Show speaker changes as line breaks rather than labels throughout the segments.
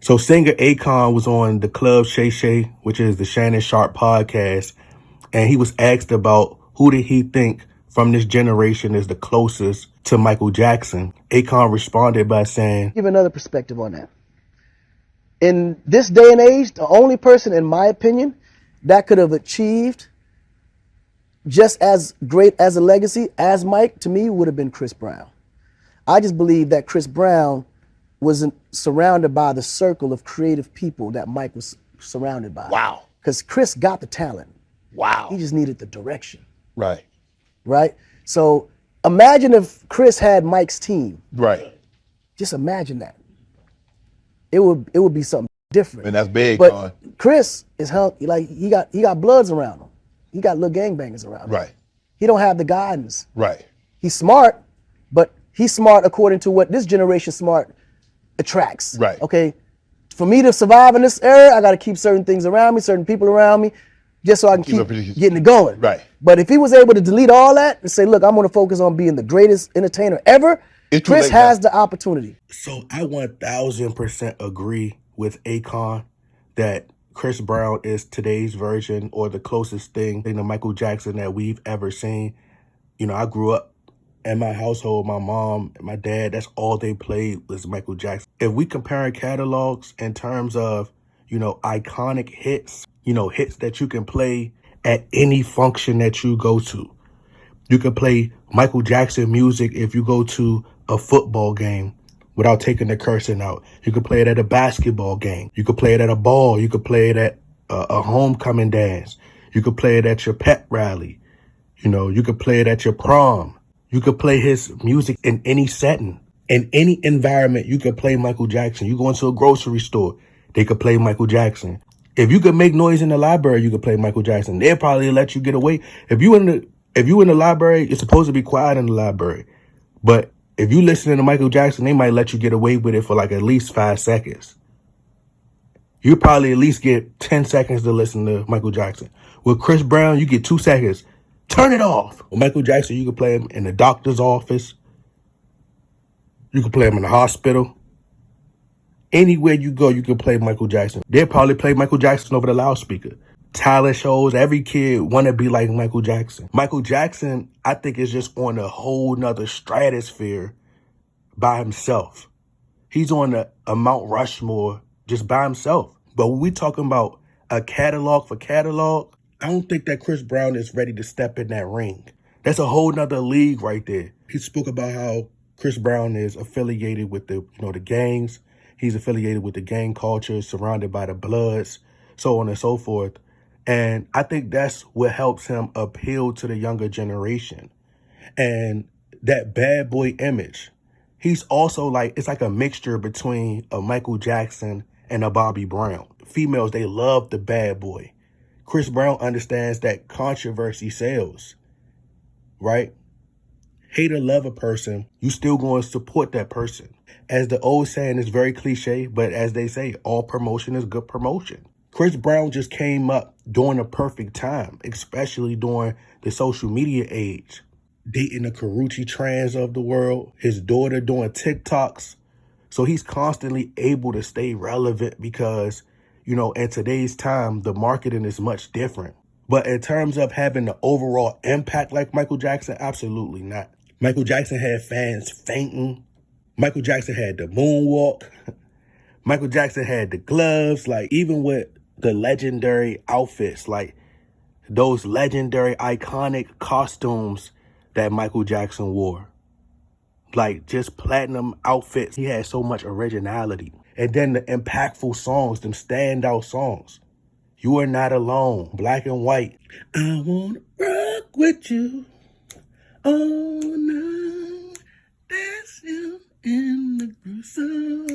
So singer Akon was on the Club Shay Shay, which is the Shannon Sharp podcast, and he was asked about who did he think from this generation is the closest to Michael Jackson. Akon responded by saying,
Give another perspective on that. In this day and age, the only person, in my opinion, that could have achieved just as great as a legacy as Mike, to me, would have been Chris Brown. I just believe that Chris Brown wasn't surrounded by the circle of creative people that Mike was surrounded by.
Wow.
Because Chris got the talent.
Wow.
He just needed the direction.
Right.
Right? So imagine if Chris had Mike's team.
Right.
Just imagine that. It would be something different.
And that's big,
but
Con.
Chris is like he got bloods around him. He got little gangbangers around him.
Right.
He don't have the guidance.
Right.
He's smart, but he's smart according to what this generation smart attracts.
Right.
Okay. For me to survive in this era, I got to keep certain things around me, certain people around me, just so I can keep getting it going.
Right.
But if he was able to delete all that and say, look, I'm going to focus on being the greatest entertainer ever, Chris has the opportunity.
So I 1000% agree with Akon that Chris Brown is today's version or the closest thing to Michael Jackson that we've ever seen. You know, I grew up in my household, my mom and my dad, that's all they played was Michael Jackson. If we comparing catalogs in terms of, iconic hits, hits that you can play at any function that you go to. You can play Michael Jackson music if you go to a football game without taking the cursing out. You can play it at a basketball game. You can play it at a ball. You can play it at a homecoming dance. You can play it at your pet rally. You can play it at your prom. You could play his music in any setting. In any environment, you could play Michael Jackson. You go into a grocery store, they could play Michael Jackson. If you could make noise in the library, you could play Michael Jackson. They'll probably let you get away. If you in the library, you're supposed to be quiet in the library. But if you listen to Michael Jackson, they might let you get away with it for like at least 5 seconds. You probably at least get 10 seconds to listen to Michael Jackson. With Chris Brown, you get 2 seconds. Turn it off. With Michael Jackson, you can play him in the doctor's office. You can play him in the hospital. Anywhere you go, you can play Michael Jackson. They'll probably play Michael Jackson over the loudspeaker. Talent shows, every kid want to be like Michael Jackson. Michael Jackson, I think, is just on a whole nother stratosphere by himself. He's on a Mount Rushmore just by himself. But when we talking about a catalog for catalog, I don't think that Chris Brown is ready to step in that ring. That's a whole nother league right there. He spoke about how Chris Brown is affiliated with the gangs. He's affiliated with the gang culture, surrounded by the Bloods, so on and so forth. And I think that's what helps him appeal to the younger generation. And that bad boy image, he's also it's like a mixture between a Michael Jackson and a Bobby Brown. Females, they love the bad boy. Chris Brown understands that controversy sells, right? Hate or love a person, you still going to support that person. As the old saying is very cliche, but as they say, all promotion is good promotion. Chris Brown just came up during a perfect time, especially during the social media age. Dating the Karuchi trans of the world, his daughter doing TikToks. So he's constantly able to stay relevant because, in today's time, the marketing is much different. But in terms of having the overall impact like Michael Jackson, absolutely not. Michael Jackson had fans fainting. Michael Jackson had the moonwalk. Michael Jackson had the gloves. Even with the legendary outfits, those legendary iconic costumes that Michael Jackson wore. Just platinum outfits. He had so much originality. And then the impactful songs, them standout songs. You Are Not Alone, Black and White. I want to rock with you all night. That's you in the gruesome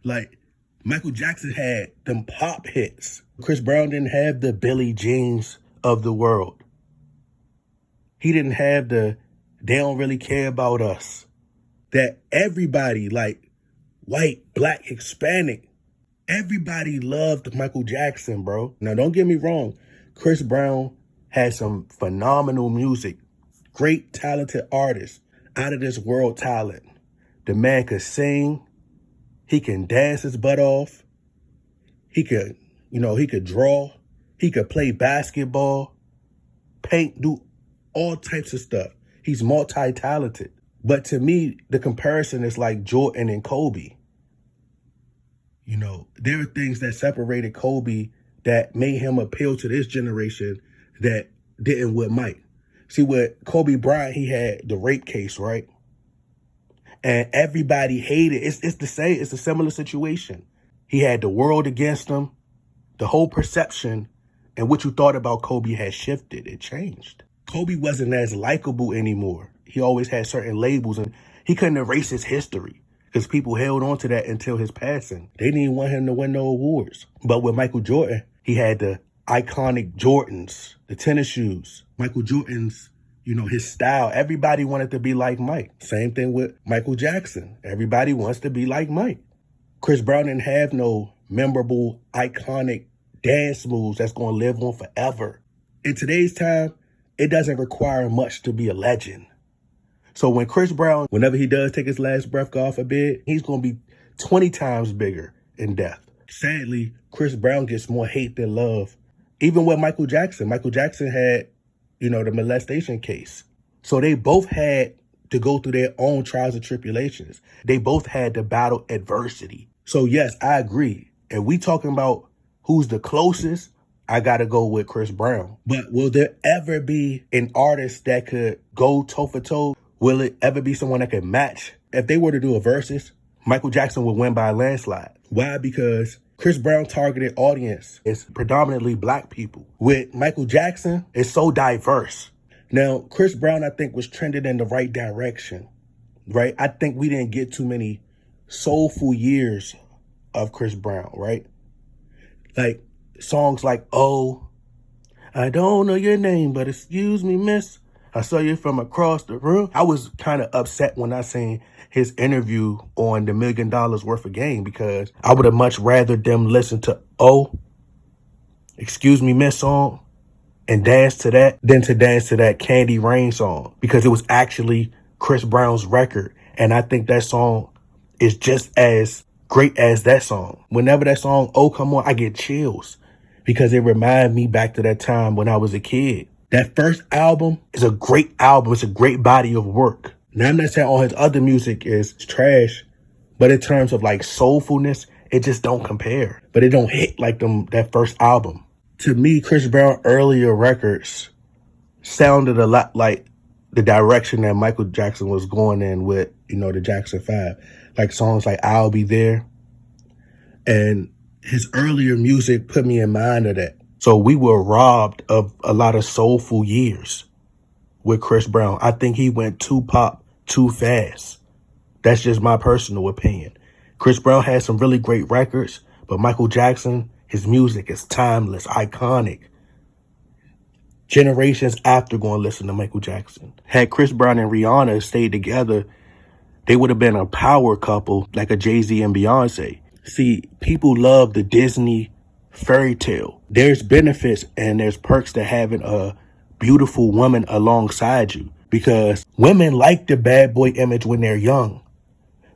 line. Michael Jackson had them pop hits. Chris Brown didn't have the Billie Jeans of the world. He didn't have the they don't really care about us. That everybody, white, black, Hispanic, everybody loved Michael Jackson, bro. Now, don't get me wrong. Chris Brown had some phenomenal music. Great, talented artist. Out of this world talent. The man could sing. He can dance his butt off. He could, he could draw. He could play basketball, paint, do all types of stuff. He's multi-talented. But to me, the comparison is like Jordan and Kobe. There are things that separated Kobe that made him appeal to this generation that didn't with Mike. See, with Kobe Bryant, he had the rape case, right? And everybody hated it. It's the same. It's a similar situation. He had the world against him. The whole perception and what you thought about Kobe had shifted. It changed. Kobe wasn't as likable anymore. He always had certain labels, and he couldn't erase his history because people held on to that until his passing. They didn't even want him to win no awards. But with Michael Jordan, he had the iconic Jordans, the tennis shoes. Michael Jordan's, his style. Everybody wanted to be like Mike. Same thing with Michael Jackson. Everybody wants to be like Mike. Chris Brown didn't have no memorable, iconic dance moves that's going to live on forever. In today's time, it doesn't require much to be a legend. So when Chris Brown, whenever he does take his last breath, God forbid, he's going to be 20 times bigger in death. Sadly, Chris Brown gets more hate than love. Even with Michael Jackson had, the molestation case. So they both had to go through their own trials and tribulations. They both had to battle adversity. So yes, I agree. And we talking about who's the closest, I got to go with Chris Brown. But will there ever be an artist that could go toe for toe? Will it ever be someone that could match? If they were to do a versus, Michael Jackson would win by a landslide. Why? Because Chris Brown's targeted audience is predominantly black people. With Michael Jackson, it's so diverse. Now, Chris Brown, I think, was trending in the right direction, right? I think we didn't get too many soulful years of Chris Brown, right? Like songs like, "Oh, I don't know your name, but excuse me, miss. I saw you from across the room." I was kind of upset when I seen his interview on the $1 Million Worth of Game because I would have much rather them listen to "Oh, excuse me, miss" song and dance to that than to dance to that Candy Rain song because it was actually Chris Brown's record. And I think that song is just as great as that song. Whenever that song "Oh Come On," I get chills because it reminds me back to that time when I was a kid. That first album is a great album. It's a great body of work. Now, I'm not saying all his other music is trash, but in terms of like soulfulness, it just don't compare. But it don't hit like that first album. To me, Chris Brown earlier records sounded a lot like the direction that Michael Jackson was going in with, the Jackson 5. Like songs like "I'll Be There." And his earlier music put me in mind of that. So we were robbed of a lot of soulful years with Chris Brown. I think he went too pop too fast. That's just my personal opinion. Chris Brown had some really great records, but Michael Jackson, his music is timeless, iconic. Generations after going to listen to Michael Jackson. Had Chris Brown and Rihanna stayed together, they would have been a power couple like a Jay-Z and Beyonce. See, people love the Disney fairy tale. There's benefits and there's perks to having a beautiful woman alongside you because women like the bad boy image when they're young.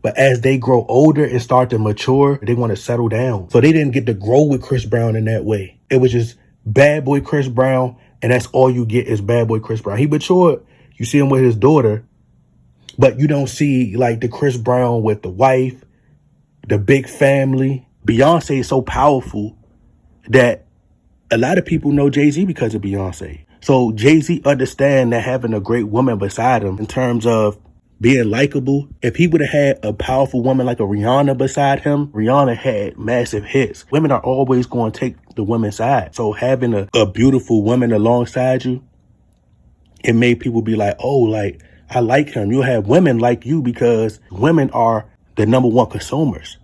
But as they grow older and start to mature, they want to settle down. So they didn't get to grow with Chris Brown in that way. It was just bad boy Chris Brown, and that's all you get is bad boy Chris Brown. He matured. You see him with his daughter, but you don't see like the Chris Brown with the wife, the big family. Beyonce is so powerful that a lot of people know Jay-Z because of Beyonce. So Jay-Z understand that having a great woman beside him in terms of being likable. If he would have had a powerful woman like a Rihanna beside him, Rihanna had massive hits. Women are always going to take the women's side. So having a beautiful woman alongside you, it made people be like, "Oh, like, I like him." You'll have women like you because women are the number one consumers.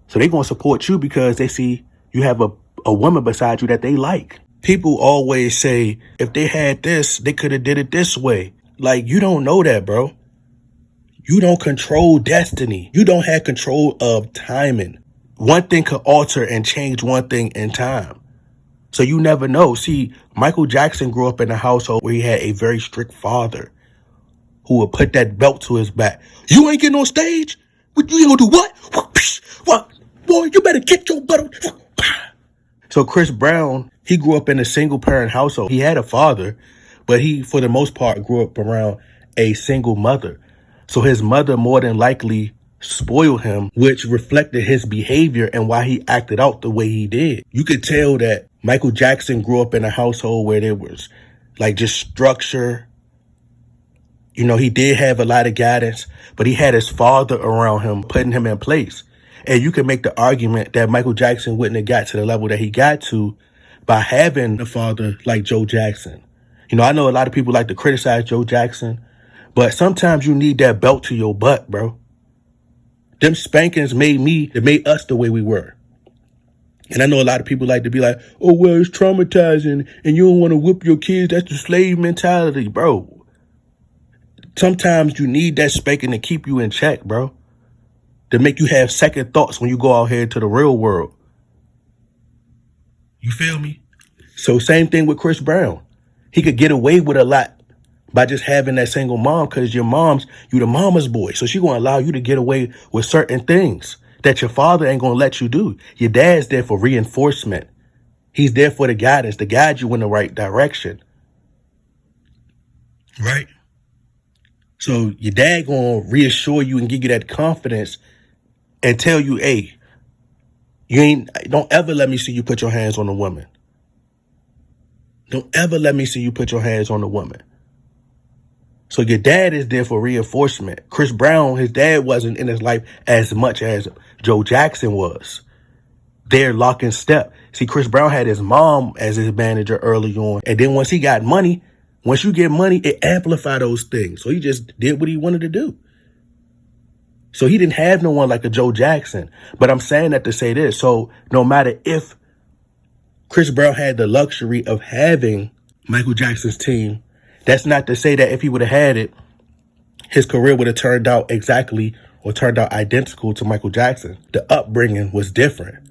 So they're going to support you because they see you have a woman beside you that they like. People always say, if they had this, they could have did it this way. Like, you don't know that, bro. You don't control destiny. You don't have control of timing. One thing could alter and change one thing in time. So you never know. See, Michael Jackson grew up in a household where he had a very strict father who would put that belt to his back. "You ain't getting on stage? You gonna do what?" What? Boy, you better get your butt. So Chris Brown, he grew up in a single parent household. He had a father, but he, for the most part, grew up around a single mother. So his mother more than likely spoiled him, which reflected his behavior and why he acted out the way he did. You could tell that Michael Jackson grew up in a household where there was like just structure. You know, he did have a lot of guidance, but he had his father around him, putting him in place. And you can make the argument that Michael Jackson wouldn't have got to the level that he got to by having a father like Joe Jackson. You know, I know a lot of people like to criticize Joe Jackson, but sometimes you need that belt to your butt, bro. Them spankings it made us the way we were. And I know a lot of people like to be like, oh, well, it's traumatizing and you don't want to whip your kids. That's the slave mentality, bro. Sometimes you need that spanking to keep you in check, bro. To make you have second thoughts when you go out here to the real world. You feel me? So same thing with Chris Brown. He could get away with a lot by just having that single mom because you the mama's boy. So she going to allow you to get away with certain things that your father ain't going to let you do. Your dad's there for reinforcement. He's there for the guidance, to guide you in the right direction. Right? So your dad going to reassure you and give you that confidence and tell you, hey, don't ever let me see you put your hands on a woman. Don't ever let me see you put your hands on a woman. So your dad is there for reinforcement. Chris Brown, his dad wasn't in his life as much as Joe Jackson was. They're lock and step. See, Chris Brown had his mom as his manager early on. And then once he got money, once you get money, it amplifies those things. So he just did what he wanted to do. So he didn't have no one like a Joe Jackson. But I'm saying that to say this. So no matter if Chris Brown had the luxury of having Michael Jackson's team, that's not to say that if he would have had it, his career would have turned out exactly or turned out identical to Michael Jackson. The upbringing was different.